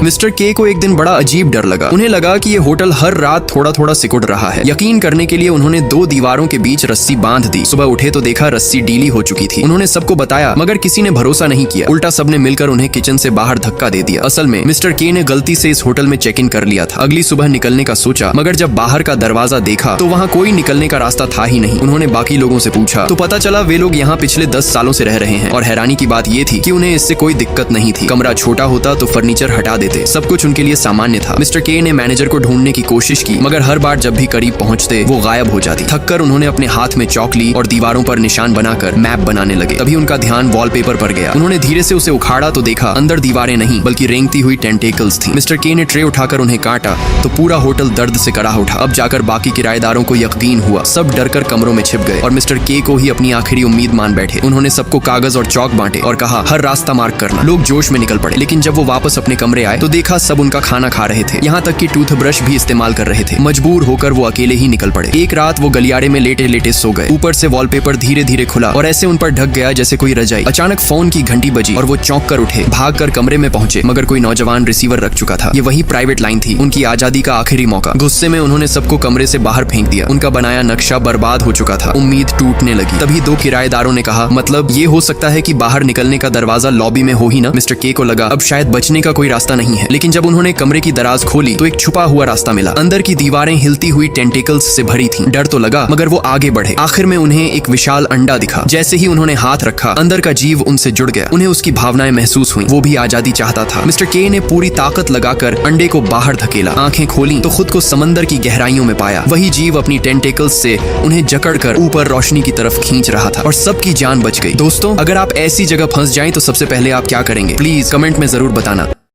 Mister के को एक दिन बड़ा अजीब डर लगा। उन्हें लगा कि ये होटल हर रात थोड़ा थोड़ा सिकुड़ रहा है। यकीन करने के लिए उन्होंने 2 दीवारों के बीच रस्सी बांध दी। सुबह उठे तो देखा रस्सी ढीली हो चुकी थी। उन्होंने सबको बताया मगर किसी ने भरोसा नहीं किया। उल्टा सबने मिलकर उन्हें किचन से बाहर धक्का दे दिया। असल में मिस्टर के ने गलती से इस होटल में चेक इन कर लिया था। अगली सुबह निकलने का सोचा मगर जब बाहर का दरवाजा देखा तो वहाँ कोई निकलने का रास्ता था ही नहीं। उन्होंने बाकी लोगों से पूछा तो पता चला वे लोग यहाँ पिछले 10 सालों से रह रहे हैं और हैरानी की बात ये थी कि उन्हें इससे कोई दिक्कत नहीं थी। कमरा छोटा होता तो फर्नीचर हटा देते, सब कुछ उनके लिए सामान्य था। मिस्टर के ने मैनेजर को ढूंढने की कोशिश की मगर हर बार जब भी करीब पहुंचते वो गायब हो जाती। थककर उन्होंने अपने हाथ में चौक ली और दीवारों पर निशान बनाकर मैप बनाने लगे। तभी उनका ध्यान वॉलपेपर पर गया। उन्होंने धीरे से उसे उखाड़ा तो देखा अंदर दीवारें नहीं बल्कि रेंगती हुई टेंटेकल्स थी। मिस्टर के ने ट्रे उठाकर उन्हें काटा तो पूरा होटल दर्द से कड़ा उठा। अब जाकर बाकी किराएदारों को यकीन हुआ। सब डरकर कमरों में छिप गए और मिस्टर के को ही अपनी आखिरी उम्मीद मान बैठे। उन्होंने सबको कागज और चौक बांटे और कहा हर रास्ता मार्क करना। लोग जोश में निकल पड़े लेकिन जब वो वापस अपने कमरे आए तो देखा सब उनका खाना खा रहे थे, यहाँ तक कि टूथब्रश भी इस्तेमाल कर रहे थे। मजबूर होकर वो अकेले ही निकल पड़े। एक रात वो गलियारे में लेटे लेटे सो गए। ऊपर से वॉलपेपर धीरे धीरे खुला और ऐसे उन पर ढक गया जैसे कोई रजाई। अचानक फोन की घंटी बजी और वो चौंक कर उठे। भागकर कमरे में पहुंचे मगर कोई नौजवान रिसीवर रख चुका था। ये वही प्राइवेट लाइन थी, उनकी आजादी का आखिरी मौका। गुस्से में उन्होंने सबको कमरे से बाहर फेंक दिया। उनका बनाया नक्शा बर्बाद हो चुका था। उम्मीद टूटने लगी। तभी 2 किराएदारों ने कहा मतलब ये हो सकता है कि बाहर निकलने का दरवाजा लॉबी में हो ही ना। मिस्टर के को लगा अब शायद बचने का कोई रास्ता नहीं है, लेकिन जब उन्होंने कमरे की दराज खोली तो एक छुपा हुआ रास्ता मिला। अंदर की दीवारें हिलती हुई टेंटिकल्स से भरी थीं। डर तो लगा मगर वो आगे बढ़े। आखिर में उन्हें एक विशाल अंडा दिखा। जैसे ही उन्होंने हाथ रखा अंदर का जीव उनसे जुड़ गया। उन्हें उसकी भावनाएं महसूस हुई। वो भी आजादी चाहता था। मिस्टर के ने पूरी ताकत लगाकर अंडे को बाहर धकेला। आंखें खोली तो खुद को समंदर की गहराइयों में पाया। वही जीव अपनी टेंटिकल्स से उन्हें जकड़कर ऊपर रोशनी की तरफ खींच रहा था और सबकी जान बच गई। दोस्तों अगर आप ऐसी जगह फंस जाएं तो सबसे पहले आप क्या करेंगे प्लीज कमेंट में जरूर बताना।